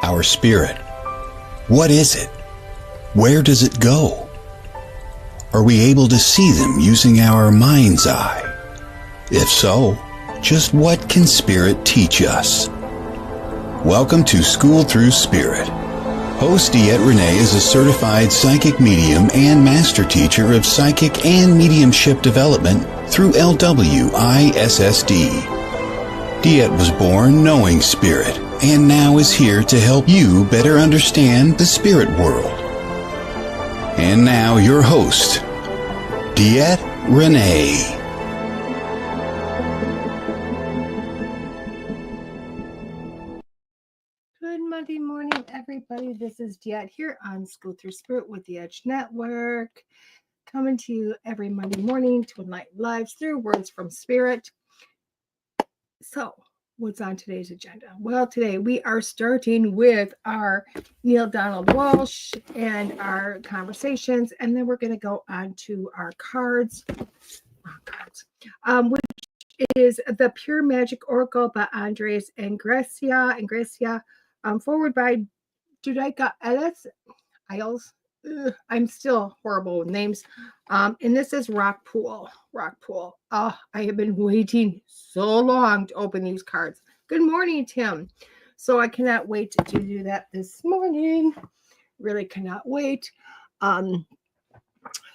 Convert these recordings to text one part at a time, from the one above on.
Our spirit. What is it? Where does it go? Are we able to see them using our mind's eye? If so, just what can spirit teach us? Welcome to School Through Spirit. Host DeEtte Renee is a certified psychic medium and master teacher of psychic and mediumship development through LWISSD. DeEtte was born knowing spirit and now is here to help you better understand the spirit world. And now your host, DeEtte Renee. Good Monday morning, everybody. This is DeEtte here on School Through Spirit with the Edge Network, coming to you every Monday morning to enlighten lives through words from spirit. So, what's on today's agenda? Well, today we are starting with our Neil Donald Walsh and our conversations, and then we're going to go on to our cards, which is the Pure Magic Oracle by Andres and Gracia, forward by Judika Illes. I'm still horrible with names. And this is Rock Pool. Oh, I have been waiting so long to open these cards. Good morning, Tim. So I cannot wait to do that this morning. Really cannot wait.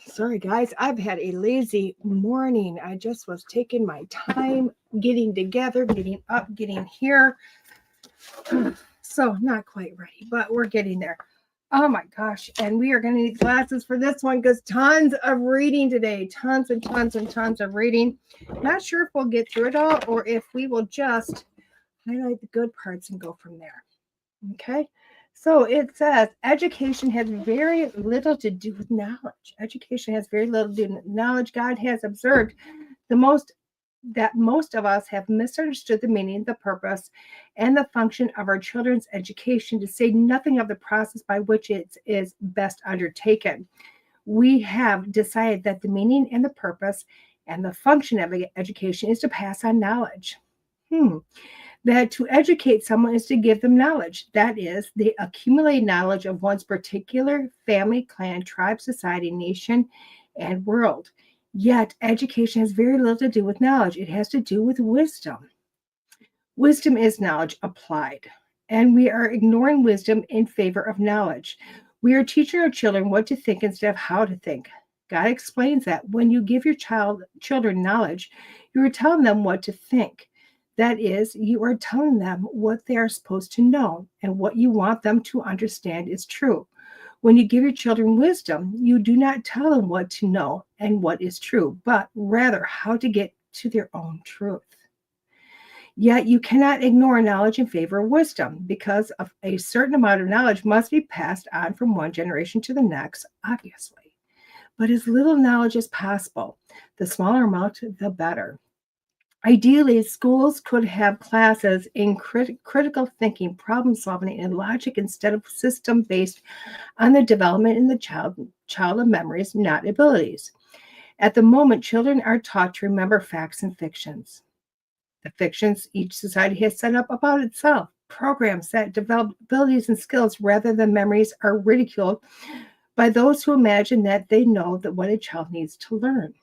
Sorry, guys. I've had a lazy morning. I just was taking my time getting together, getting up, getting here. So not quite ready, but we're getting there. Oh my gosh. And we are going to need glasses for this one because tons of reading today. Tons and tons and tons of reading. Not sure if we'll get through it all or if we will just highlight the good parts and go from there. Okay. So it says education has very little to do with knowledge. Education has very little to do with knowledge. God has observed that most of us have misunderstood the meaning, the purpose, and the function of our children's education, to say nothing of the process by which it is best undertaken. We have decided that the meaning and the purpose and the function of education is to pass on knowledge. That to educate someone is to give them knowledge. That is, they accumulate knowledge of one's particular family, clan, tribe, society, nation, and world. Yet, education has very little to do with knowledge. It has to do with wisdom. Wisdom is knowledge applied, and we are ignoring wisdom in favor of knowledge. We are teaching our children what to think instead of how to think. God explains that when you give your children knowledge, you are telling them what to think. That is, you are telling them what they are supposed to know and what you want them to understand is true. When you give your children wisdom, you do not tell them what to know and what is true, but rather how to get to their own truth. Yet you cannot ignore knowledge in favor of wisdom, because of a certain amount of knowledge must be passed on from one generation to the next, obviously. But as little knowledge as possible, the smaller amount, the better. Ideally, schools could have classes in critical thinking, problem solving, and logic instead of system based on the development in the child of memories, not abilities. At the moment, children are taught to remember facts and fictions. The fictions each society has set up about itself, programs that develop abilities and skills rather than memories, are ridiculed by those who imagine that they know that what a child needs to learn.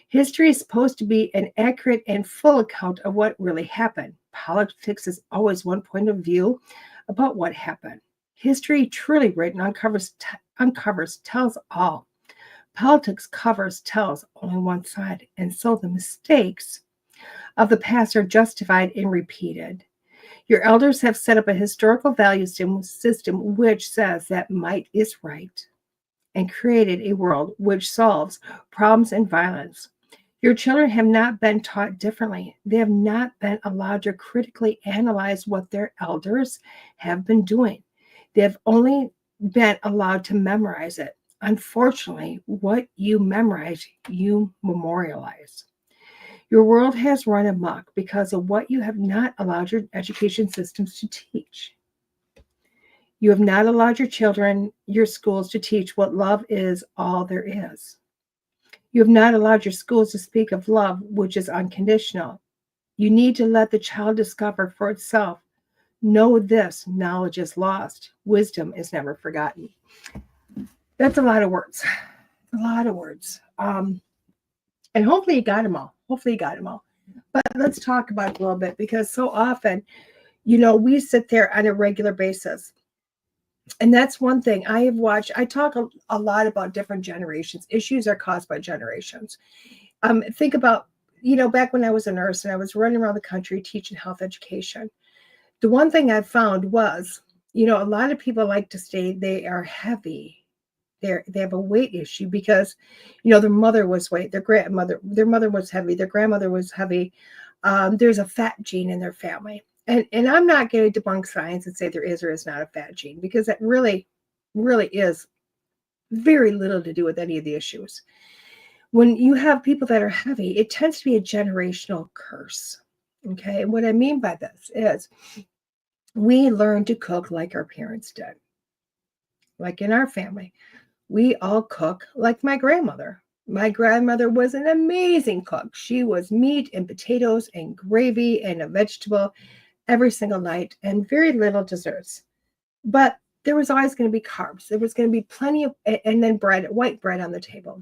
History is supposed to be an accurate and full account of what really happened. Politics is always one point of view about what happened. History, truly written, uncovers, tells all. Politics covers, tells only one side, and so the mistakes of the past are justified and repeated. Your elders have set up a historical value system which says that might is right, and created a world which solves problems and violence. Your children have not been taught differently. They have not been allowed to critically analyze what their elders have been doing. They have only been allowed to memorize it. Unfortunately, what you memorize, you memorialize. Your world has run amok because of what you have not allowed your education systems to teach. You have not allowed your children, your schools, to teach what love is, all there is. You have not allowed your schools to speak of love, which is unconditional. You need to let the child discover for itself Know this, knowledge is lost. Wisdom is never forgotten. That's a lot of words. A lot of words. And hopefully you got them all. Hopefully you got them all. But let's talk about it a little bit, because so often, we sit there on a regular basis. And that's one thing I have watched. I talk a lot about different generations. Issues are caused by generations. Think about, back when I was a nurse and I was running around the country teaching health education. The one thing I found was, a lot of people like to say they are heavy. They have a weight issue because, their mother was weight, their mother was heavy, their grandmother was heavy. There's a fat gene in their family. And I'm not going to debunk science and say there is or is not a fat gene, because that really, really is very little to do with any of the issues. When you have people that are heavy, it tends to be a generational curse. Okay. And what I mean by this is we learn to cook like our parents did. Like in our family, we all cook like my grandmother. My grandmother was an amazing cook. She was meat and potatoes and gravy and a vegetable every single night, and very little desserts. But there was always going to be carbs. There was going to be plenty of, and then bread, white bread on the table,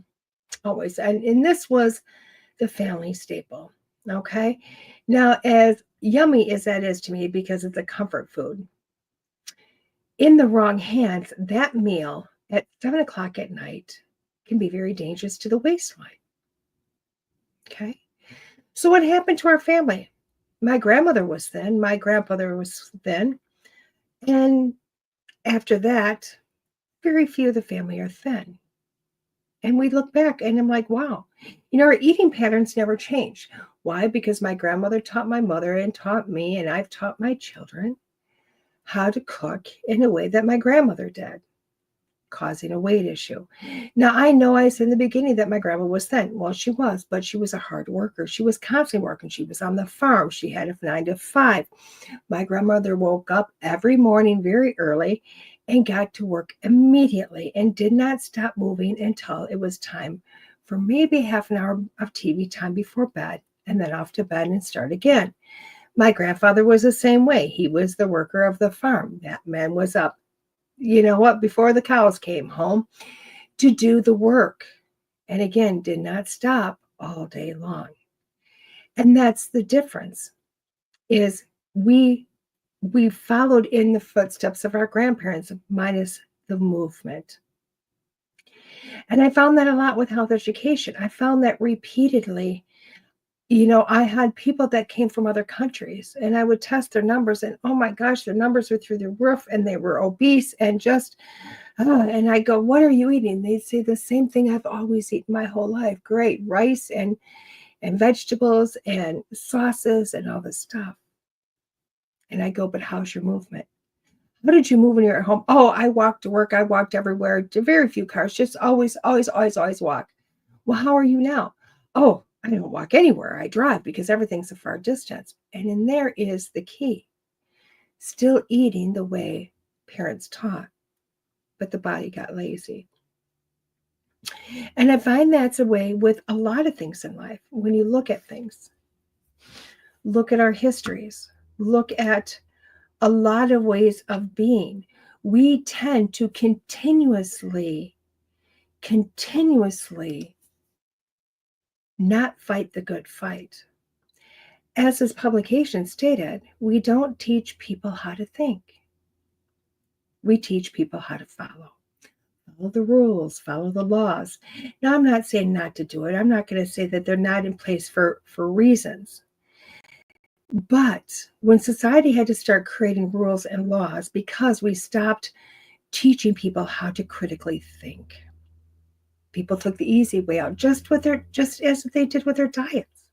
always. And this was the family staple. Okay. Now, as yummy as that is to me, because it's a comfort food, in the wrong hands, that meal at 7 o'clock at night can be very dangerous to the waistline. Okay. So what happened to our family? My grandmother was thin. My grandfather was thin. And after that, very few of the family are thin. And we look back and I'm like, wow, our eating patterns never changed. Why? Because my grandmother taught my mother and taught me, and I've taught my children how to cook in a way that my grandmother did, causing a weight issue. Now, I know I said in the beginning that my grandma was thin. Well, she was, but she was a hard worker. She was constantly working. She was on the farm. She had a 9 to 5. My grandmother woke up every morning very early and got to work immediately and did not stop moving until it was time for maybe half an hour of TV time before bed, and then off to bed and start again. My grandfather was the same way. He was the worker of the farm. That man was up, before the cows came home to do the work. And again, did not stop all day long. And that's the difference, is we followed in the footsteps of our grandparents, minus the movement. And I found that a lot with health education. I found that repeatedly. I had people that came from other countries, and I would test their numbers, and oh my gosh, their numbers were through the roof, and they were obese and just, and I go, what are you eating? They'd say the same thing I've always eaten my whole life. Great, rice and vegetables and sauces and all this stuff. And I go, but how's your movement? How did you move when you're at home? Oh, I walked to work. I walked everywhere. To very few cars. Just always walk. Well, how are you now? Oh, I don't walk anywhere. I drive because everything's a far distance. And in there is the key. Still eating the way parents taught, but the body got lazy. And I find that's a way with a lot of things in life. When you look at things, look at our histories, look at a lot of ways of being, we tend to continuously not fight the good fight. As this publication stated, we don't teach people how to think. We teach people how to follow the rules, follow the laws. Now, I'm not saying not to do it. I'm not going to say that they're not in place for reasons. But when society had to start creating rules and laws because we stopped teaching people how to critically think, people took the easy way out, just as they did with their diets.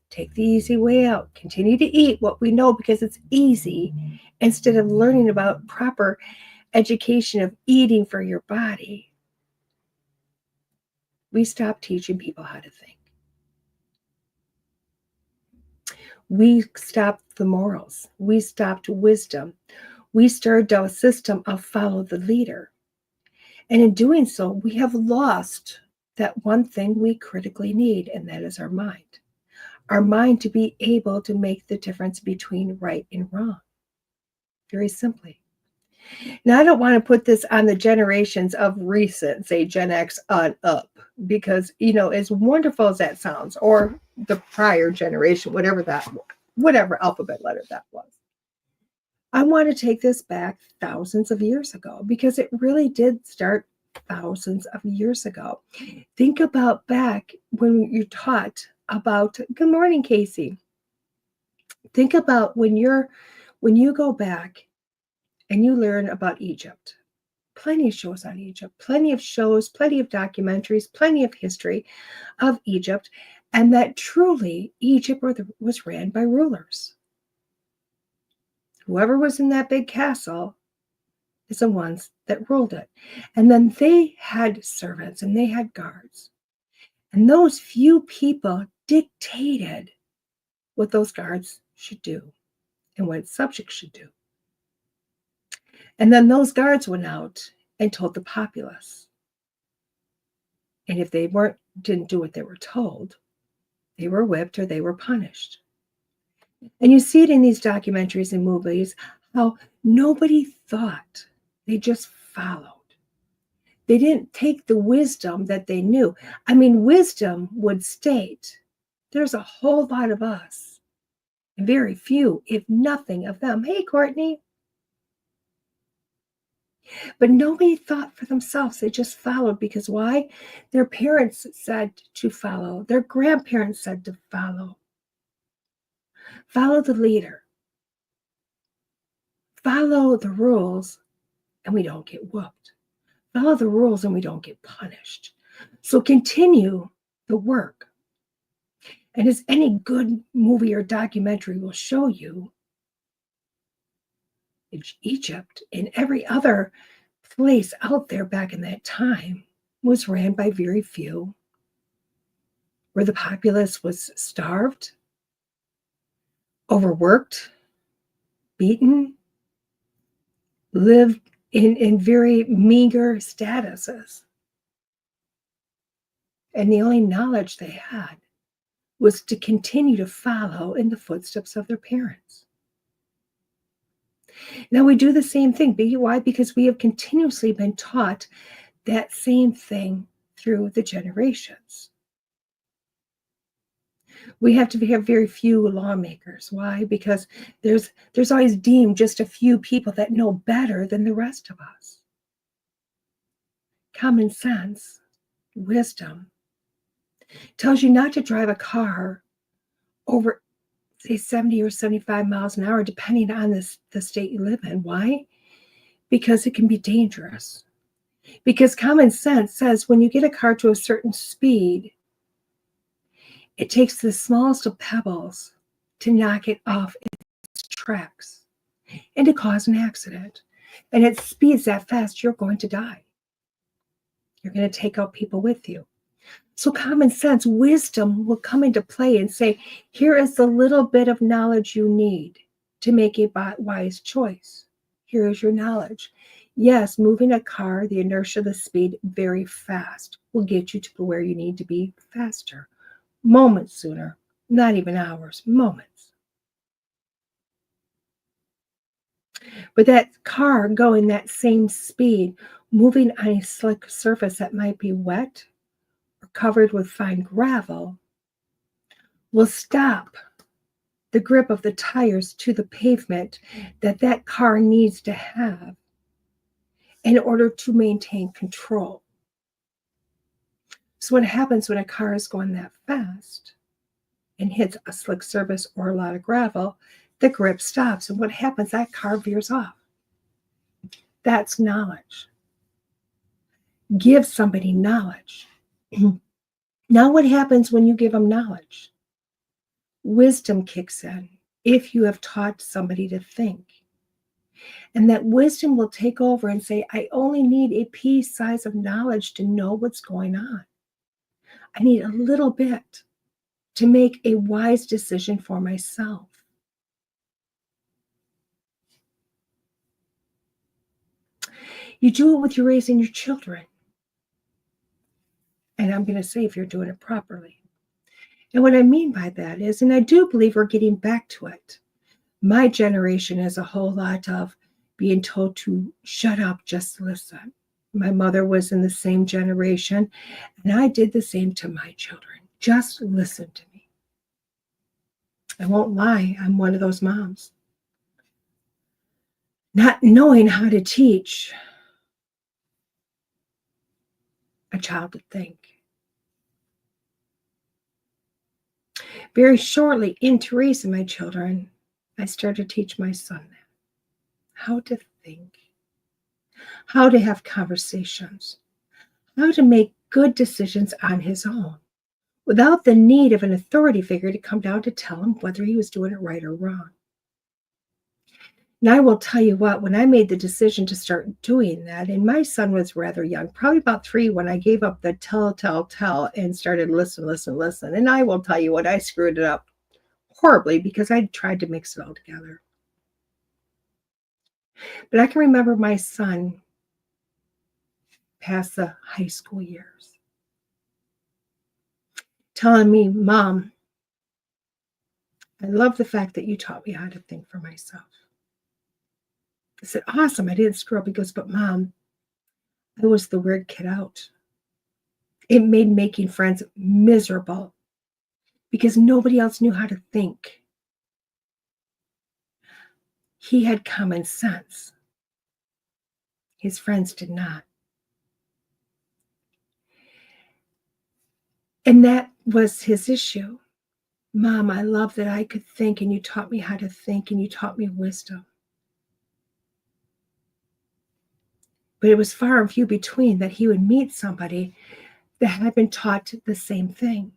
Take the easy way out. Continue to eat what we know because it's easy, instead of learning about proper education of eating for your body. We stopped teaching people how to think. We stopped the morals. We stopped wisdom. We started a system of follow the leader. And in doing so, we have lost that one thing we critically need, and that is our mind. Our mind to be able to make the difference between right and wrong. very simply. Now, I don't want to put this on the generations of recent, say Gen X on up, because, as wonderful as that sounds, or the prior generation, whatever alphabet letter that was. I want to take this back thousands of years ago, because it really did start thousands of years ago. Think about back when you're taught about, good morning, Casey. Think about when you go back and you learn about Egypt. Plenty of shows on Egypt, plenty of documentaries, plenty of history of Egypt, and that truly Egypt was ran by rulers. Whoever was in that big castle is the ones that ruled it. And then they had servants and they had guards. And those few people dictated what those guards should do and what subjects should do. And then those guards went out and told the populace. And if they didn't do what they were told, they were whipped or they were punished. And you see it in these documentaries and movies, how nobody thought, they just followed. They didn't take the wisdom that they knew. I mean, wisdom would state, there's a whole lot of us, and very few, if nothing, of them. Hey, Courtney. But nobody thought for themselves. They just followed, because why? Their parents said to follow. Their grandparents said to follow. Follow the leader. Follow the rules, and we don't get whooped. Follow the rules, and we don't get punished. So continue the work. And as any good movie or documentary will show you, Egypt and every other place out there back in that time was ran by very few, where the populace was starved, overworked, beaten, lived in very meager statuses. And the only knowledge they had was to continue to follow in the footsteps of their parents. Now we do the same thing. Why? Because we have continuously been taught that same thing through the generations. We have to have very few lawmakers. Why? Because there's always deemed just a few people that know better than the rest of us. Common sense, wisdom, tells you not to drive a car over, say, 70 or 75 miles an hour, depending on the state you live in. Why? Because it can be dangerous. Because common sense says when you get a car to a certain speed, it takes the smallest of pebbles to knock it off its tracks and to cause an accident. And at speeds that fast, you're going to die. You're going to take out people with you. So common sense, wisdom will come into play and say, here is the little bit of knowledge you need to make a wise choice. Here is your knowledge. Yes, moving a car, the inertia, the speed, very fast will get you to where you need to be faster. Moments sooner, not even hours, moments. But that car going that same speed, moving on a slick surface that might be wet, covered with fine gravel, will stop the grip of the tires to the pavement that car needs to have in order to maintain control. So what happens when a car is going that fast and hits a slick surface or a lot of gravel, the grip stops. And what happens? That car veers off. That's knowledge. Give somebody knowledge. Now what happens when you give them knowledge? Wisdom kicks in if you have taught somebody to think. And that wisdom will take over and say, I only need a pea size of knowledge to know what's going on. I need a little bit to make a wise decision for myself. You do it with you raising your children. And I'm going to say if you're doing it properly. And what I mean by that is, and I do believe we're getting back to it, my generation is a whole lot of being told to shut up, just listen. My mother was in the same generation, and I did the same to my children. Just listen to me. I won't lie, I'm one of those moms. Not knowing how to teach a child to think. Very shortly into raising my children, I started to teach my son how to think, how to have conversations, how to make good decisions on his own without the need of an authority figure to come down to tell him whether he was doing it right or wrong. And I will tell you what, when I made the decision to start doing that, and my son was rather young, probably about 3, when I gave up the tell, and started listen. And I will tell you what, I screwed it up horribly because I tried to mix it all together. But I can remember my son past the high school years telling me, Mom, I love the fact that you taught me how to think for myself. I said, awesome, I didn't screw up. He goes, but Mom, I was the weird kid out. It made making friends miserable because nobody else knew how to think. He had common sense. His friends did not. And that was his issue. Mom, I love that I could think, and you taught me how to think, and you taught me wisdom. But it was far and few between that he would meet somebody that had been taught the same thing.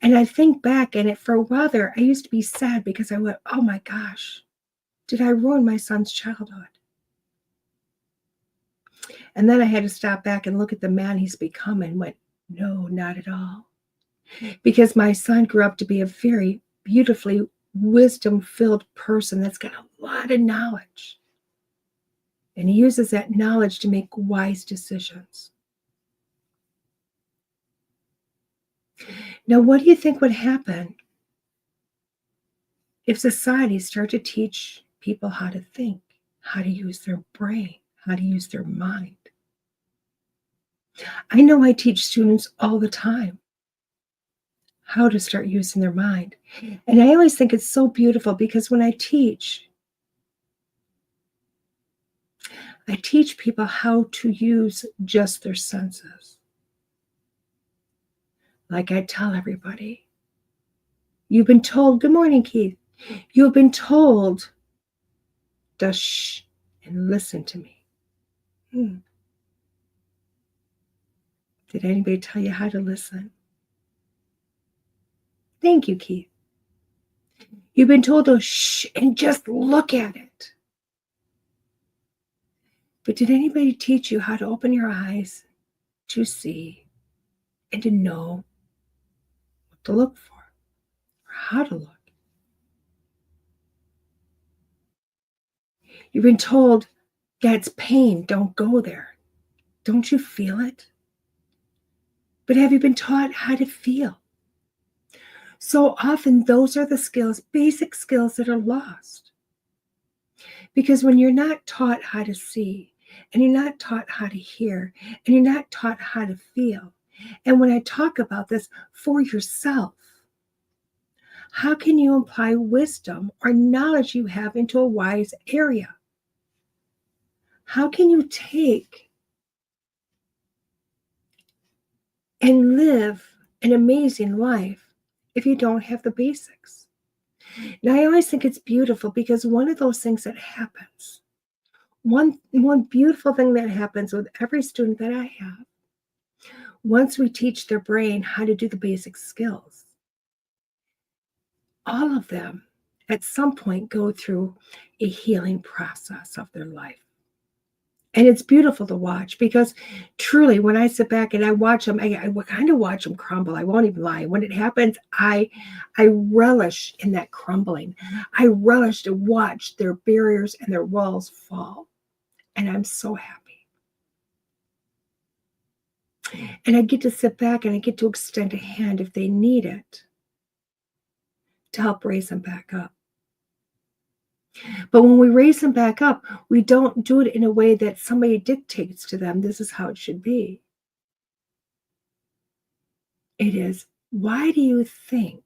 And I think back, and for a while there, I used to be sad because I went, oh my gosh, did I ruin my son's childhood? And then I had to stop back and look at the man he's become and went, no, not at all. Because my son grew up to be a very beautifully wisdom-filled person that's got a lot of knowledge. And he uses that knowledge to make wise decisions. Now, what do you think would happen if society started to teach people how to think, how to use their brain, how to use their mind? I know I teach students all the time how to start using their mind. And I always think it's so beautiful because when I teach people how to use just their senses. Like I tell everybody, you've been told, good morning, Keith. You've been told to shh and listen to me. Did anybody tell you how to listen? Thank you, Keith. You've been told to shh and just look at it. But did anybody teach you how to open your eyes to see and to know what to look for or how to look? You've been told, that's pain, don't go there. Don't you feel it? But have you been taught how to feel? So often those are the skills, basic skills that are lost. Because when you're not taught how to see, and you're not taught how to hear, and you're not taught how to feel, and when I talk about this for yourself, how can you apply wisdom or knowledge you have into a wise area? How can you take and live an amazing life if you don't have the basics? Now, I always think it's beautiful because one of those things that happens, one beautiful thing that happens with every student that I have, once we teach their brain how to do the basic skills, all of them at some point go through a healing process of their life. And it's beautiful to watch because truly when I sit back and I watch them, I kind of watch them crumble. I won't even lie. When it happens, I relish in that crumbling. I relish to watch their barriers and their walls fall. And I'm so happy. And I get to sit back and I get to extend a hand if they need it to help raise them back up. But when we raise them back up, we don't do it in a way that somebody dictates to them, this is how it should be. It is, why do you think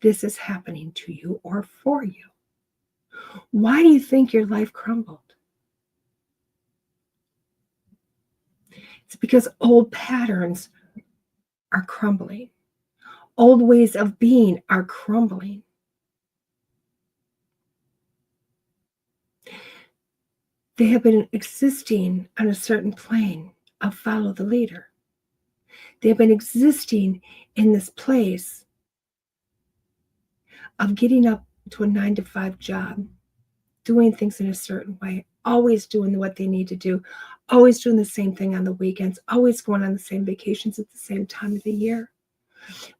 this is happening to you or for you? Why do you think your life crumbled? It's because old patterns are crumbling. Old ways of being are crumbling. They have been existing on a certain plane of follow the leader. They have been existing in this place of getting up to a 9-to-5 job, doing things in a certain way, always doing what they need to do, always doing the same thing on the weekends, always going on the same vacations at the same time of the year.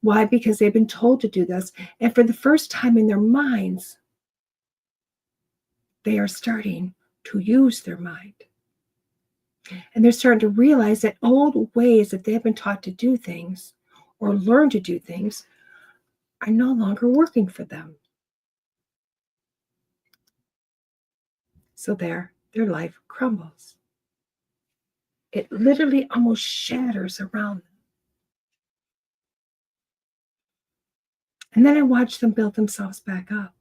Why? Because they've been told to do this. And for the first time in their minds, they are starting to use their mind. And they're starting to realize that old ways that they have been taught to do things or learn to do things are no longer working for them. So their life crumbles. It literally almost shatters around them. And then I watch them build themselves back up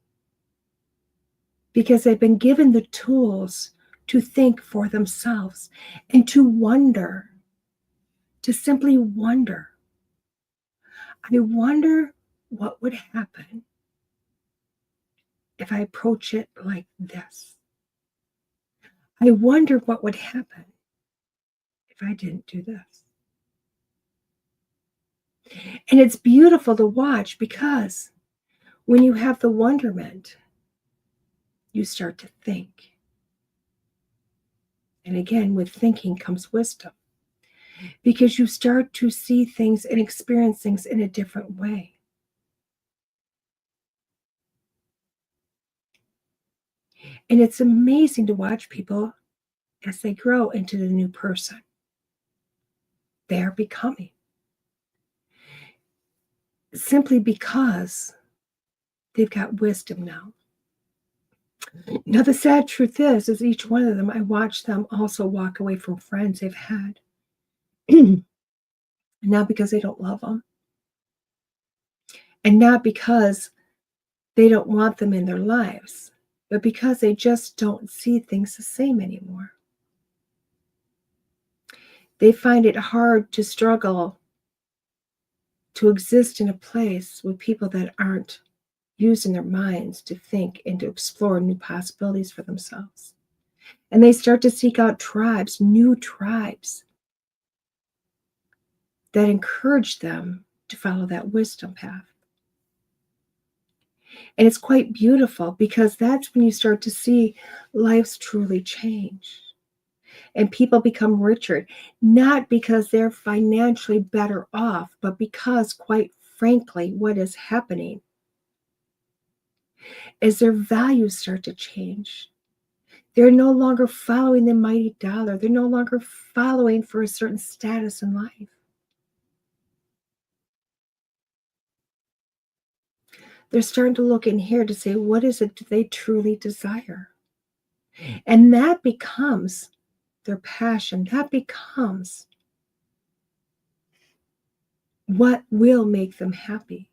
because they've been given the tools to think for themselves and to wonder, to simply wonder. I wonder what would happen if I approach it like this. I wonder what would happen if I didn't do this. And it's beautiful to watch because when you have the wonderment, you start to think. And again, with thinking comes wisdom because you start to see things and experience things in a different way. And it's amazing to watch people as they grow into the new person they are becoming. Simply because they've got wisdom now. Now, the sad truth is each one of them, I watch them also walk away from friends they've had. Not because they don't love them. And not because they don't want them in their lives, but because they just don't see things the same anymore. They find it hard to struggle to exist in a place with people that aren't using their minds to think and to explore new possibilities for themselves. And they start to seek out tribes, new tribes that encourage them to follow that wisdom path. And it's quite beautiful because that's when you start to see lives truly change. And people become richer, not because they're financially better off, but because, quite frankly, what is happening is their values start to change. They're no longer following the mighty dollar. They're no longer following for a certain status in life. They're starting to look in here to say, what is it they truly desire? And that becomes their passion. That becomes what will make them happy.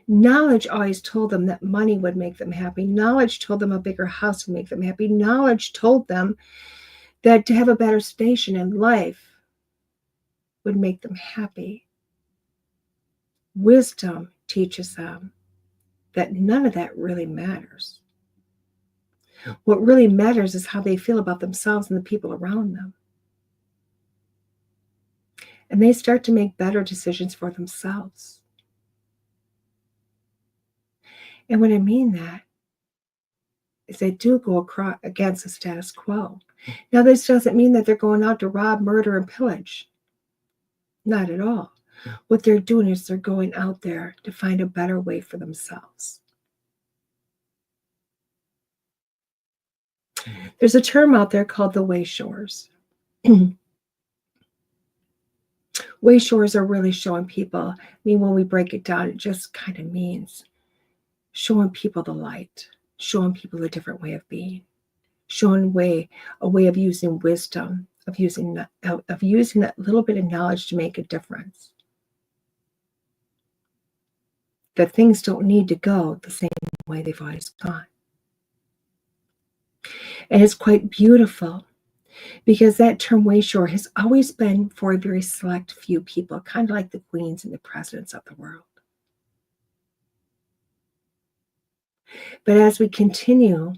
Knowledge always told them that money would make them happy. Knowledge told them a bigger house would make them happy. Knowledge told them that to have a better station in life would make them happy. Wisdom teaches them that none of that really matters. What really matters is how they feel about themselves and the people around them. And they start to make better decisions for themselves. And when I mean that, is they do go against the status quo. Now, this doesn't mean that they're going out to rob, murder, and pillage. Not at all. What they're doing is they're going out there to find a better way for themselves. There's a term out there called the wayshores. Wayshores are really showing people, I mean, when we break it down, it just kind of means showing people the light, showing people a different way of being, showing a way of using wisdom, of using that little bit of knowledge to make a difference. That things don't need to go the same way they've always gone. And it's quite beautiful because that term Wayshore has always been for a very select few people, kind of like the queens and the presidents of the world. But as we continue,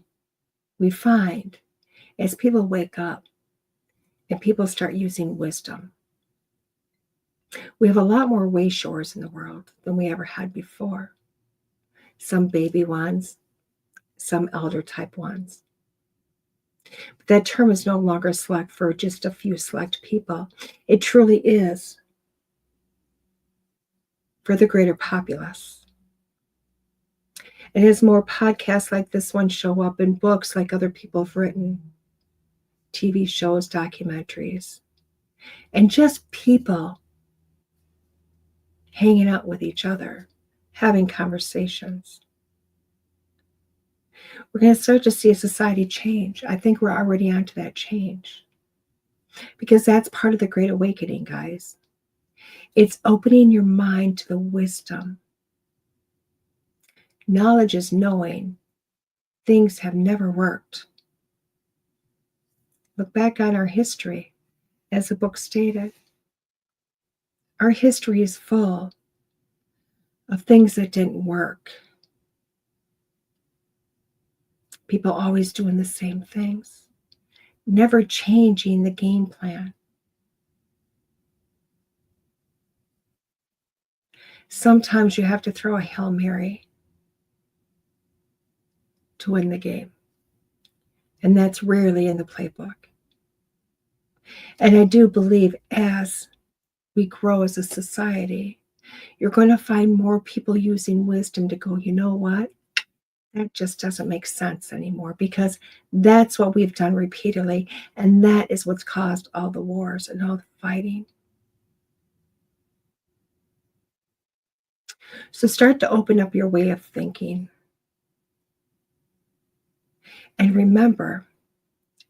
we find as people wake up and people start using wisdom, we have a lot more Wayshores in the world than we ever had before. Some baby ones, some elder type ones. But that term is no longer select for just a few select people. It truly is for the greater populace. And as more podcasts like this one show up and books like other people have written, TV shows, documentaries, and just people hanging out with each other, having conversations, we're going to start to see a society change. I think we're already onto that change because that's part of the Great Awakening, guys. It's opening your mind to the wisdom. Knowledge is knowing things have never worked. Look back on our history, as the book stated. Our history is full of things that didn't work. People always doing the same things, never changing the game plan. Sometimes you have to throw a Hail Mary to win the game. And that's rarely in the playbook. And I do believe as we grow as a society, you're going to find more people using wisdom to go, you know what? That just doesn't make sense anymore, because that's what we've done repeatedly. And that is what's caused all the wars and all the fighting. So start to open up your way of thinking. And remember,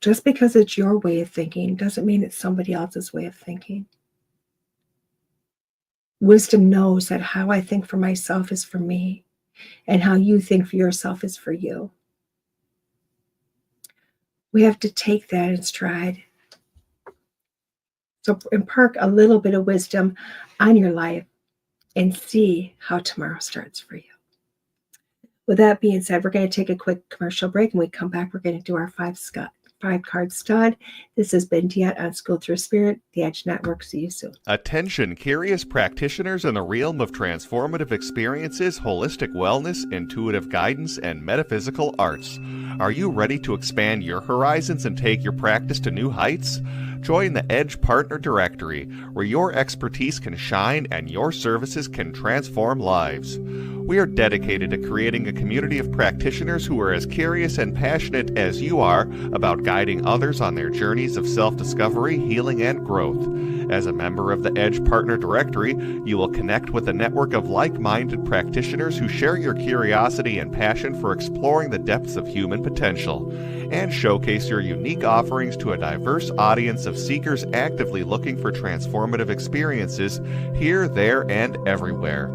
just because it's your way of thinking doesn't mean it's somebody else's way of thinking. Wisdom knows that how I think for myself is for me, and how you think for yourself is for you. We have to take that in stride. So impart a little bit of wisdom on your life and see how tomorrow starts for you. With that being said, we're going to take a quick commercial break, and when we come back, we're going to do our 5-card stud. This has been DeEtte on School Through Spirit, the Edge Network. See you soon. Attention, curious practitioners in the realm of transformative experiences, holistic wellness, intuitive guidance, and metaphysical arts. Are you ready to expand your horizons and take your practice to new heights? Join the Edge Partner Directory, where your expertise can shine and your services can transform lives. We are dedicated to creating a community of practitioners who are as curious and passionate as you are about guiding others on their journeys of self-discovery, healing, and growth. As a member of the Edge Partner Directory, you will connect with a network of like-minded practitioners who share your curiosity and passion for exploring the depths of human potential, and showcase your unique offerings to a diverse audience of seekers actively looking for transformative experiences here, there, and everywhere.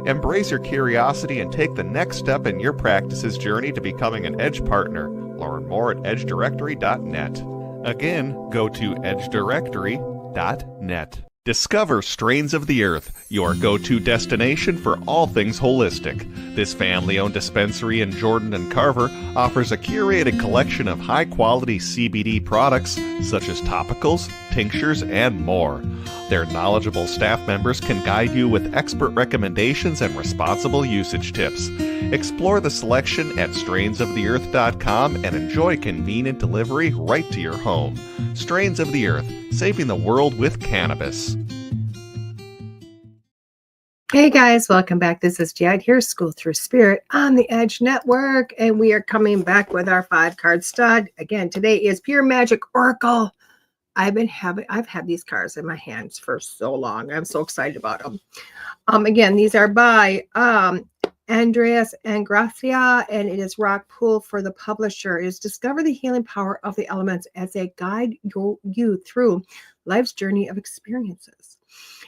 Embrace your curiosity and take the next step in your practice's journey to becoming an Edge Partner. Learn more at edgedirectory.net. Again, go to edgedirectory.net. Discover Strains of the Earth, your go-to destination for all things holistic. This family-owned dispensary in Jordan and Carver offers a curated collection of high-quality CBD products such as topicals, tinctures, and more. Their knowledgeable staff members can guide you with expert recommendations and responsible usage tips. Explore the selection at strainsoftheearth.com and enjoy convenient delivery right to your home. Strains of the Earth, saving the world with cannabis. Hey guys, welcome back. This is DeEtte here, School Through Spirit on the Edge Network, and we are coming back with our 5-card stud. Again, today is Pure Magic Oracle. I've had these cards in my hands for so long. I'm so excited about them. Again, these are by Andreas and Gracia, and it is Rock Pool for the publisher. It is discover the healing power of the elements as they guide you through life's journey of experiences.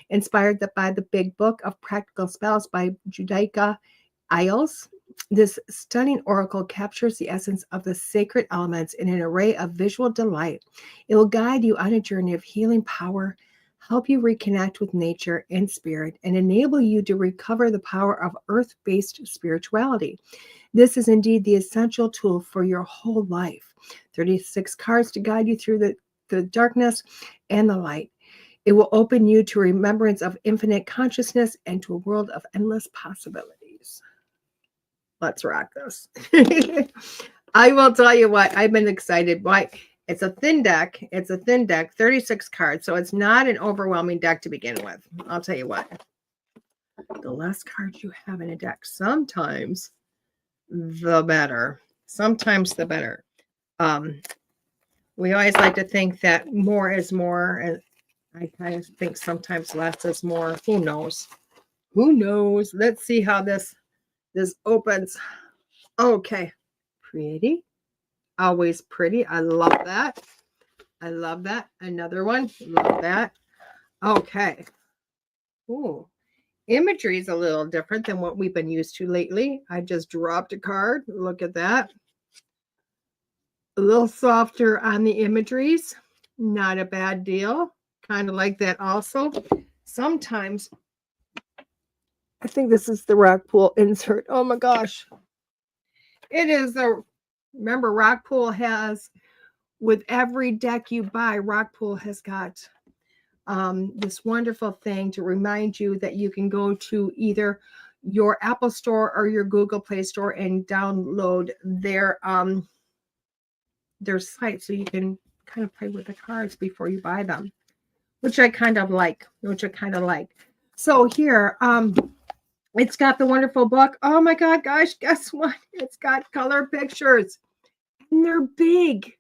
Inspired by the Big Book of Practical Spells by Judika Illes, this stunning oracle captures the essence of the sacred elements in an array of visual delight. It will guide you on a journey of healing power, help you reconnect with nature and spirit, and enable you to recover the power of earth-based spirituality. This is indeed the essential tool for your whole life. 36 cards to guide you through the darkness and the light. It will open you to remembrance of infinite consciousness and to a world of endless possibilities. Let's rock this. I will tell you what, I've been excited. Why? It's a thin deck. It's a thin deck, 36 cards. So it's not an overwhelming deck to begin with. I'll tell you what. The less cards you have in a deck, sometimes the better. Sometimes the better. We always like to think that more is more. And I kind of think sometimes less is more. Who knows? Who knows? Let's see how this opens. Okay. Pretty. Always pretty. I love that. I love that. Another one. Love that. Okay. Ooh. Imagery is a little different than what we've been used to lately. I just dropped a card. Look at that. A little softer on the imageries. Not a bad deal. Kind of like that also. Sometimes I think this is the Rock Pool insert. Oh my gosh. It is remember, Rock Pool has, with every deck you buy, Rock Pool has got this wonderful thing to remind you that you can go to either your Apple Store or your Google Play Store and download their site so you can kind of play with the cards before you buy them, which I kind of like. So here, it's got the wonderful book. Oh my God, guys, guess what? It's got color pictures and they're big.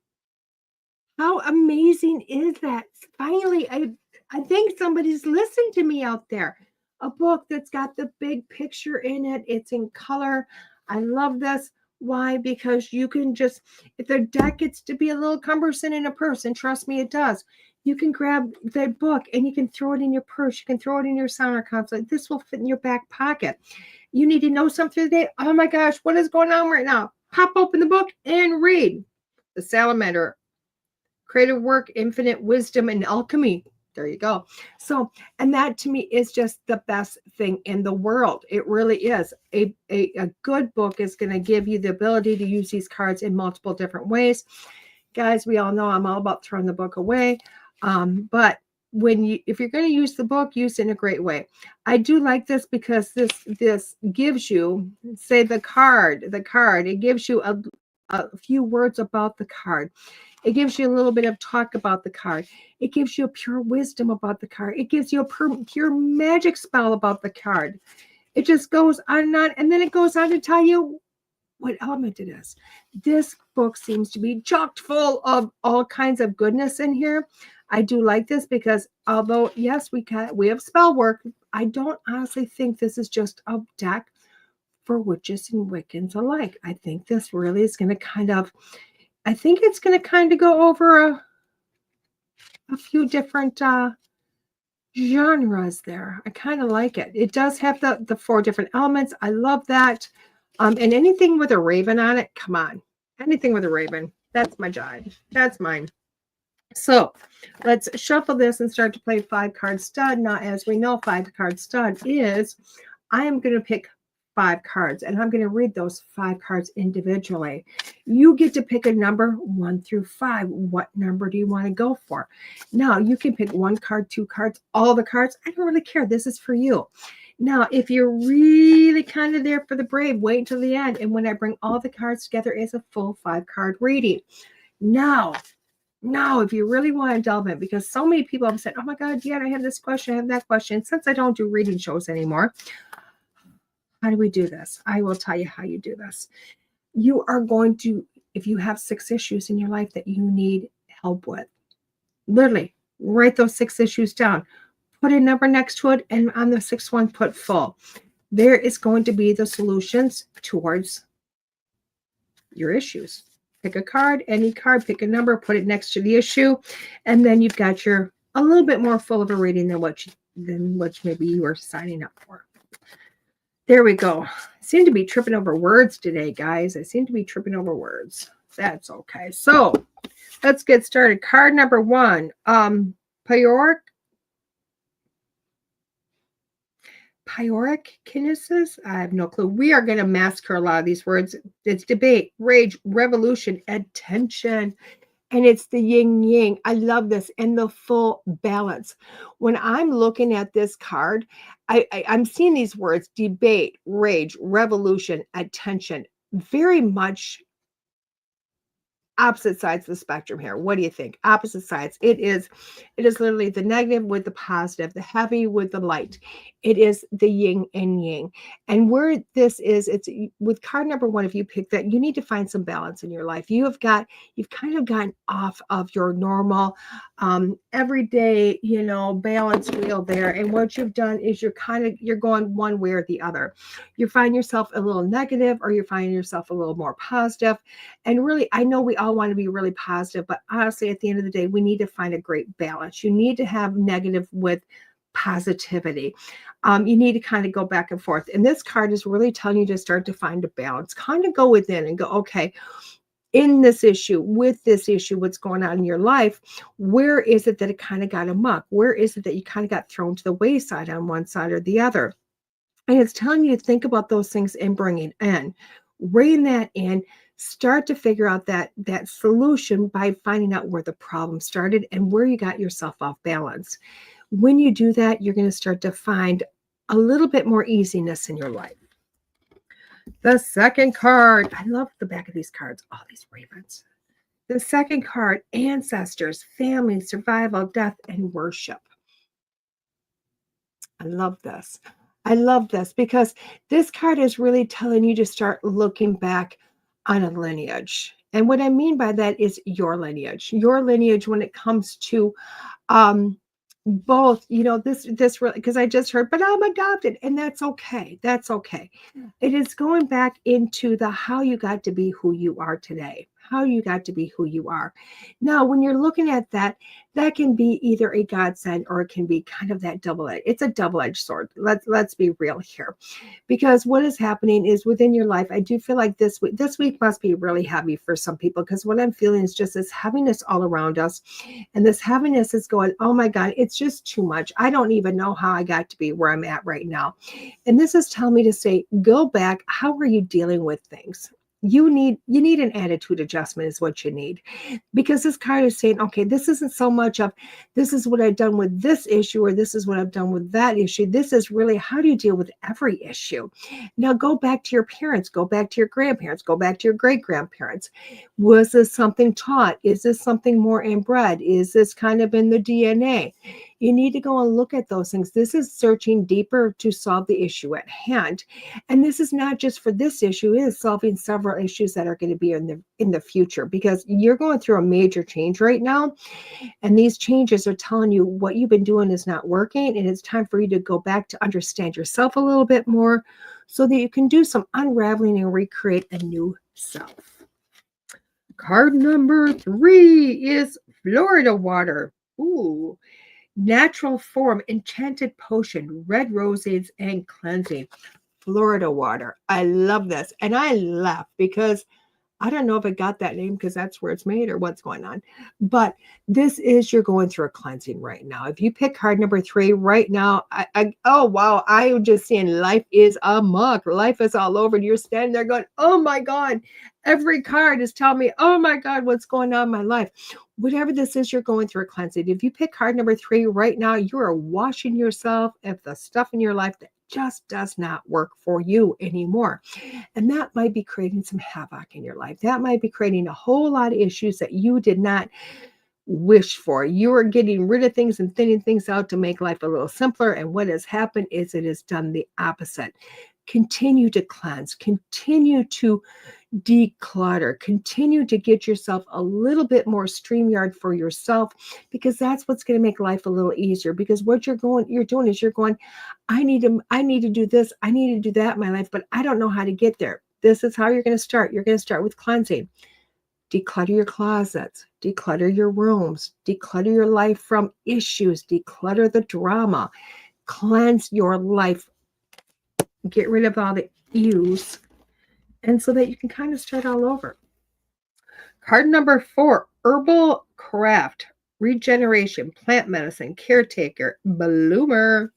How amazing is that? Finally, I think somebody's listening to me out there. A book that's got the big picture in it. It's in color. I love this. Why? Because you can just, if the deck gets to be a little cumbersome in a purse, and trust me, it does, you can grab that book and you can throw it in your purse. You can throw it in your center console. This will fit in your back pocket. You need to know something today. Oh my gosh, what is going on right now? Pop open the book and read. The Salamander, Creative Work, Infinite Wisdom, and Alchemy. There you go. So, and that to me is just the best thing in the world. It really is. A good book is going to give you the ability to use these cards in multiple different ways. Guys, we all know I'm all about throwing the book away. But if you're going to use the book, use it in a great way. I do like this because this gives you, say the card, it gives you a few words about the card. It gives you a little bit of talk about the card. It gives you a pure wisdom about the card. It gives you a pure magic spell about the card. It just goes on and on. And then it goes on to tell you what element it is. This book seems to be chock full of all kinds of goodness in here. I do like this because although, yes, we have spell work, I don't honestly think this is just a deck for witches and Wiccans alike. I think this really is going to go over a few different genres there. I kind of like it. It does have the 4 different elements. I love that. And anything with a raven on it, come on. Anything with a raven, that's my jive. That's mine. So let's shuffle this and start to play 5-card stud. Now, as we know, 5-card stud is, I am going to pick 5 cards and I'm going to read those 5 cards individually. You get to pick a number 1 through 5. What number do you want to go for? Now, you can pick 1 card, 2 cards, all the cards. I don't really care. This is for you. Now, if you're really kind of there for the brave, wait until the end. And when I bring all the cards together, it's a full 5-card reading. Now, if you really want to delve in, because so many people have said, oh my God, yeah, I have this question, I have that question. Since I don't do reading shows anymore, how do we do this? I will tell you how you do this. You are going to, if you have 6 issues in your life that you need help with, literally write those 6 issues down. Put a number next to it, and on the 6th one, put full. there is going to be the solutions towards your issues. Pick a card, any card, pick a number, put it next to the issue, and then you've got your a little bit more full of a reading than what maybe you were signing up for. There we go. I seem to be tripping over words today, guys. I seem to be tripping over words. That's okay. So let's get started. Card number 1, Pyrokinesis? I have no clue. We are going to massacre a lot of these words. It's debate, rage, revolution, attention. And it's the yin yang. I love this. And the full balance. When I'm looking at this card, I'm seeing these words: debate, rage, revolution, attention. Very much opposite sides of the spectrum here. What do you think? Opposite sides. It is literally the negative with the positive, the heavy with the light. It is the yin and yang. And where this is, it's with card number 1, if you pick that, you need to find some balance in your life. You've kind of gotten off of your normal everyday, balance wheel there. And what you've done is you're going one way or the other. You find yourself a little negative, or you find yourself a little more positive. And really, I know we all want to be really positive, but honestly, at the end of the day, we need to find a great balance. You need to have negative with positivity. You need to kind of go back and forth. And this card is really telling you to start to find a balance. Kind of go within and go, okay, in this issue, with this issue, what's going on in your life, where is it that it kind of got amok? Where is it that you kind of got thrown to the wayside on one side or the other? And it's telling you to think about those things and bring it in. Rein that in. Start to figure out that solution by finding out where the problem started and where you got yourself off balance. When you do that, you're going to start to find a little bit more easiness in your life. The second card. I love the back of these cards. All these ravens. The second card: ancestors, family, survival, death, and worship. I love this. I love this because this card is really telling you to start looking back on a lineage. And what I mean by that is your lineage when it comes to both, this really, because I just heard, but I'm adopted, and that's okay. That's okay. It is going back into the how you got to be who you are today. How you got to be who you are. Now, when you're looking at that, that can be either a godsend or it can be kind of that double-edged. It's a double-edged sword. Let's be real here, because what is happening is within your life. I do feel like this week must be really heavy for some people, because what I'm feeling is just this heaviness all around us, and this heaviness is going, oh my God, it's just too much. I don't even know how I got to be where I'm at right now. And this is telling me to say, go back. How are you dealing with things? You need an attitude adjustment is what you need, because this card is saying, okay, this isn't so much of this is what I've done with this issue, or this is what I've done with that issue. This is really, how do you deal with every issue? Now go back to your parents, go back to your grandparents, go back to your great grandparents. Was this something taught? Is this something more inbred? Is this kind of in the DNA? You need to go and look at those things. This is searching deeper to solve the issue at hand. And this is not just for this issue, it is solving several issues that are going to be in the future, because you're going through a major change right now. And these changes are telling you what you've been doing is not working. And it's time for you to go back to understand yourself a little bit more so that you can do some unraveling and recreate a new self. Card number 3 is Florida water. Ooh. Natural form, enchanted potion, red roses, and cleansing. Florida water. I love this. And I laugh because I don't know if it got that name because that's where it's made or what's going on. But this is, you're going through a cleansing right now. If you pick card number 3 right now, oh, wow. I'm just seeing life is amok. Life is all over. And you're standing there going, oh my God. Every card is telling me, oh my God, what's going on in my life? Whatever this is, you're going through a cleansing. If you pick card number 3 right now, you are washing yourself of the stuff in your life that just does not work for you anymore. And that might be creating some havoc in your life. That might be creating a whole lot of issues that you did not wish for. You are getting rid of things and thinning things out to make life a little simpler. And what has happened is it has done the opposite. Continue to cleanse, continue to Declutter. Continue to get yourself a little bit more StreamYard for yourself, because that's what's going to make life a little easier. Because what you're doing is you're going, I need to do this, I need to do that in my life, but I don't know how to get there. This is how you're going to start. You're going to start with cleansing. Declutter your closets, declutter your rooms, declutter your life from issues, declutter the drama, cleanse your life, get rid of all the yous, and so that you can kind of start all over. Card number 4, herbal craft, regeneration, plant medicine, caretaker, bloomer.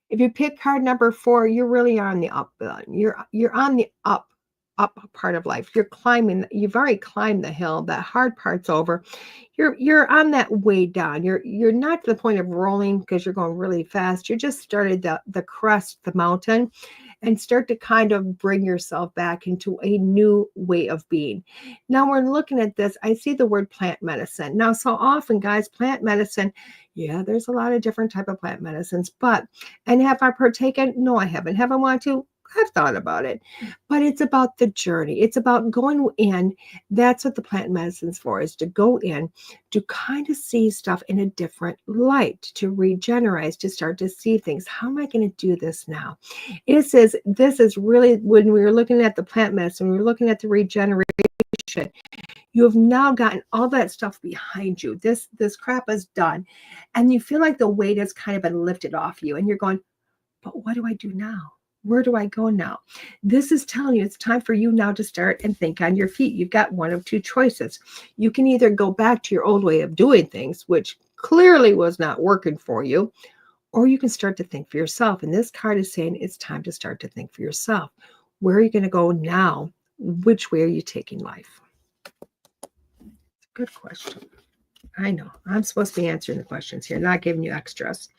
If you pick card number 4, you're really on the up. You're on the up part of life. You're climbing. You've already climbed the hill. That hard part's over. You're on that way down. You're not to the point of rolling because you're going really fast. You just started the crest, the mountain, and start to kind of bring yourself back into a new way of being. Now we're looking at this. I see the word plant medicine. Now, so often, guys, plant medicine, yeah, there's a lot of different type of plant medicines, and have I partaken? No, I haven't. Have I wanted to? I've thought about it, but it's about the journey. It's about going in. That's what the plant medicine's for, is to go in, to kind of see stuff in a different light, to regenerate, to start to see things. How am I going to do this now? This is really, when we were looking at the plant medicine, we were looking at the regeneration. You have now gotten all that stuff behind you. This crap is done. And you feel like the weight has kind of been lifted off you. And you're going, but what do I do now? Where do I go now? This is telling you it's time for you now to start and think on your feet. You've got one of two choices. You can either go back to your old way of doing things, which clearly was not working for you, or you can start to think for yourself. And this card is saying it's time to start to think for yourself. Where are you going to go now? Which way are you taking life? Good question. I know. I'm supposed to be answering the questions here, not giving you extras.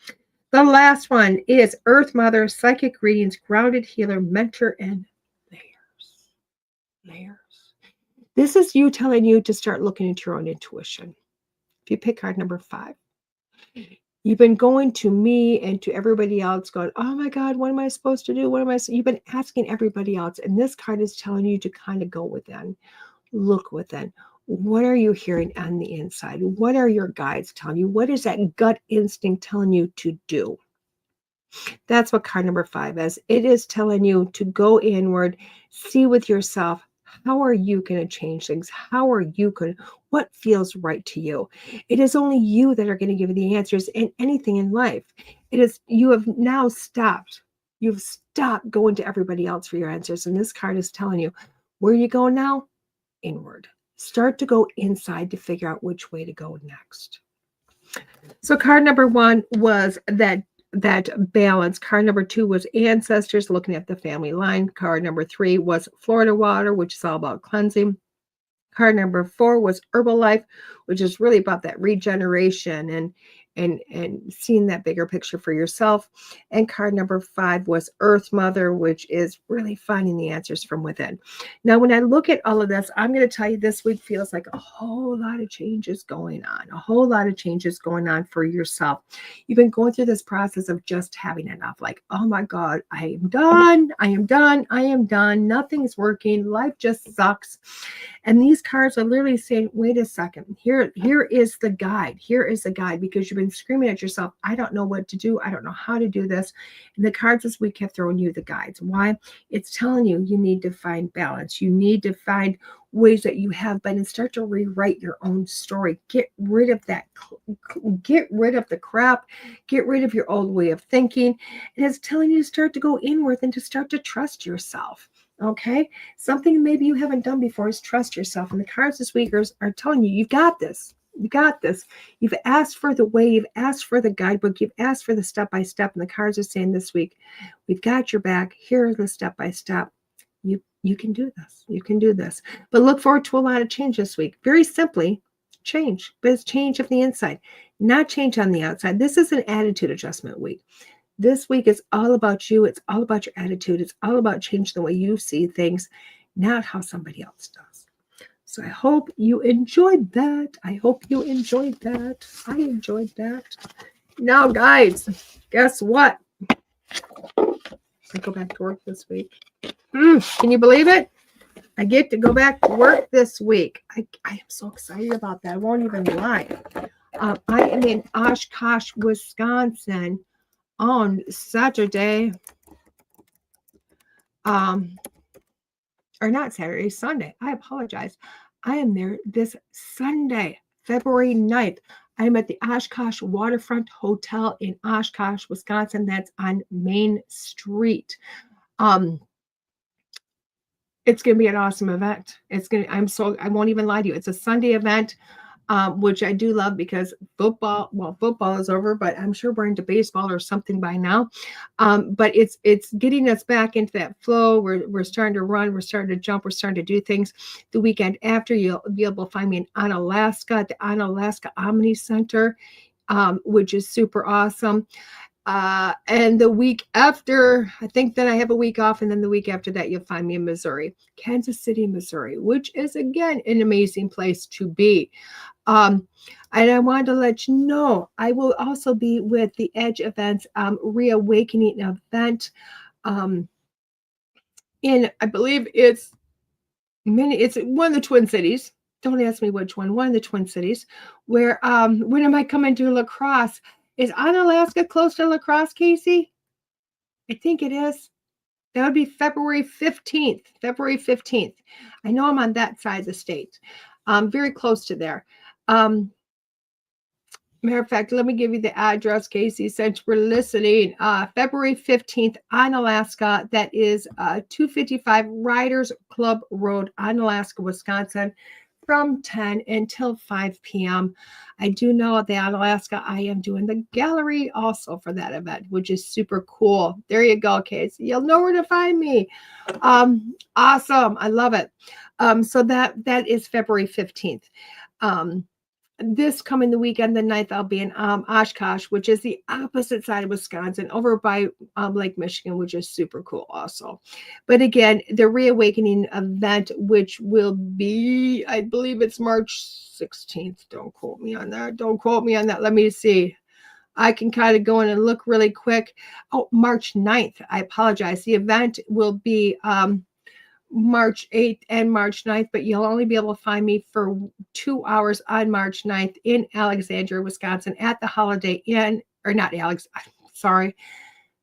The last one is Earth Mother, Psychic Readings, Grounded Healer, Mentor, and Layers. This is you telling you to start looking into your own intuition. If you pick card number 5, you've been going to me and to everybody else going, oh my God, what am I supposed to do? You've been asking everybody else. And this card is telling you to kind of go within, look within. What are you hearing on the inside? What are your guides telling you? What is that gut instinct telling you to do? That's what card number 5 is. It is telling you to go inward, see with yourself, how are you going to change things? What feels right to you? It is only you that are going to give you the answers in anything in life. You have now stopped. You've stopped going to everybody else for your answers. And this card is telling you, where are you going now? Inward. Start to go inside to figure out which way to go next. So card number 1 was that balance. Card number 2 was ancestors, looking at the family line. Card number 3 was Florida water, which is all about cleansing. Card number 4 was Herbalife, which is really about that regeneration and seeing that bigger picture for yourself. And card number 5 was Earth Mother, which is really finding the answers from within. Now, when I look at all of this, I'm going to tell you this week feels like a whole lot of changes going on for yourself. You've been going through this process of just having enough, like, oh my God, I am done. Nothing's working. Life just sucks. And these cards are literally saying, wait a second, here is the guide. Here is the guide, because you've been screaming at yourself, I don't know what to do. I don't know how to do this. And the cards this week kept throwing you the guides. Why? It's telling you need to find balance. You need to find ways that you have been and start to rewrite your own story. Get rid of the crap. Get rid of your old way of thinking. And it's telling you to start to go inward and to start to trust yourself. Okay, something maybe you haven't done before is trust yourself. And the cards this week are telling you, you've got this. You got this. You've asked for the way. You've asked for the guidebook. You've asked for the step-by-step. And the cards are saying this week, we've got your back. Here are the step-by-step. You can do this. You can do this. But look forward to a lot of change this week. Very simply, change. But it's change of the inside, not change on the outside. This is an attitude adjustment week. This week is all about you. It's all about your attitude. It's all about changing the way you see things, not how somebody else does. So I hope you enjoyed that. I enjoyed that. Now, guys, guess what? I go back to work this week. Can you believe it? I get to go back to work this week. I am so excited about that. I won't even lie. I am in Oshkosh, Wisconsin on Saturday. Or not Saturday, Sunday. I apologize. I am there this Sunday, February 9th. I'm at the Oshkosh Waterfront Hotel in Oshkosh, Wisconsin. That's on Main Street. It's going to be an awesome event. I won't even lie to you. It's a Sunday event, which I do love because football is over, but I'm sure we're into baseball or something by now. But it's getting us back into that flow. We're starting to run. We're starting to jump. We're starting to do things. The weekend after, you'll be able to find me in Onalaska at the Onalaska Omni Center, which is super awesome. And the week after, I think then I have a week off, and then the week after that, you'll find me in Missouri, Kansas City, Missouri, which is, again, an amazing place to be. And I wanted to let you know, I will also be with the Edge Events Reawakening event in, I believe it's one of the Twin Cities. Don't ask me which one of the Twin Cities, where, when am I coming to La Crosse? Is Onalaska close to La Crosse, Casey? I think it is. That would be February 15th. February 15th. I know I'm on that side of the state. Very close to there. Matter of fact, let me give you the address, Casey, since we're listening. February 15th, Onalaska. That is 255 Riders Club Road, Onalaska, Wisconsin, from 10 until 5 p.m. I do know at the Onalaska, I am doing the gallery also for that event, which is super cool. There you go, Casey. You'll know where to find me. Awesome. I love it. So that is February 15th. This coming the weekend, the 9th, I'll be in Oshkosh, which is the opposite side of Wisconsin, over by Lake Michigan, which is super cool also. But again, the Reawakening event, which will be, I believe it's March 16th. Don't quote me on that. Don't quote me on that. Let me see. I can kind of go in and look really quick. Oh, March 9th. I apologize. The event will be March 8th and March 9th, but you'll only be able to find me for 2 hours on March 9th in Alexandria, Wisconsin at the Holiday Inn, or not Alex, sorry.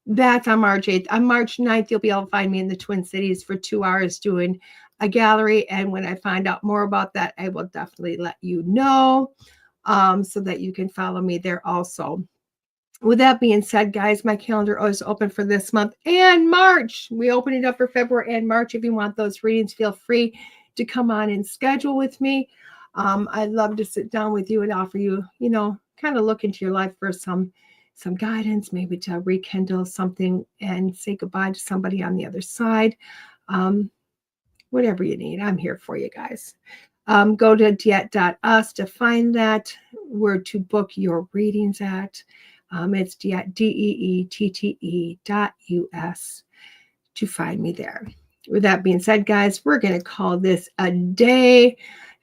That's on March 8th. On March 9th, you'll be able to find me in the Twin Cities for 2 hours doing a gallery. And when I find out more about that, I will definitely let you know, so that you can follow me there also. With that being said, guys, my calendar is open for this month and March. We open it up for February and March. If you want those readings, feel free to come on and schedule with me. I'd love to sit down with you and offer you, kind of look into your life for some guidance, maybe to rekindle something and say goodbye to somebody on the other side. Whatever you need, I'm here for you guys. Go to DeEtte.us to find that, where to book your readings at. It's DeEtte.us to find me there. With that being said, guys, we're going to call this a day.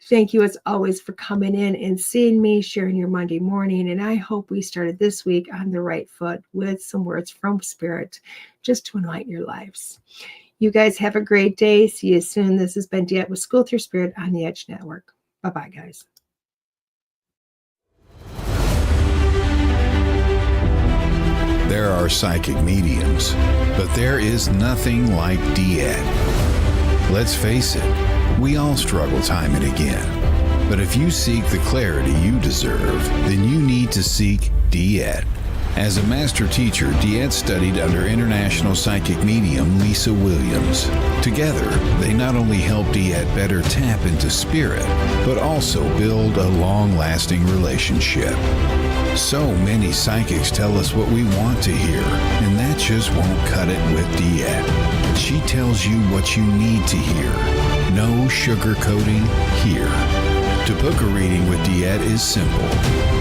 Thank you, as always, for coming in and seeing me, sharing your Monday morning. And I hope we started this week on the right foot with some words from Spirit just to enlighten your lives. You guys have a great day. See you soon. This has been DeEtte with School Through Spirit on the Edge Network. Bye-bye, guys. There are psychic mediums, but there is nothing like DeEtte. Let's face it, we all struggle time and again. But if you seek the clarity you deserve, then you need to seek DeEtte. As a master teacher, DeEtte studied under international psychic medium Lisa Williams. Together, they not only help DeEtte better tap into spirit, but also build a long-lasting relationship. So many psychics tell us what we want to hear, and that just won't cut it with DeEtte. She tells you what you need to hear. No sugarcoating here. To book a reading with DeEtte is simple.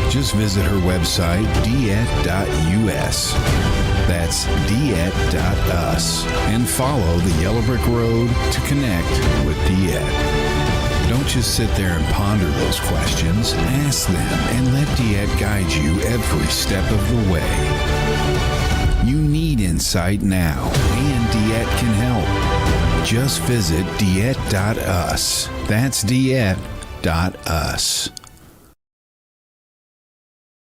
Just visit her website, DeEtte.us. That's DeEtte.us. And follow the Yellow Brick Road to connect with DeEtte. Don't just sit there and ponder those questions. Ask them and let DeEtte guide you every step of the way. You need insight now, and DeEtte can help. just visit DeEtte.us. That's DeEtte.us.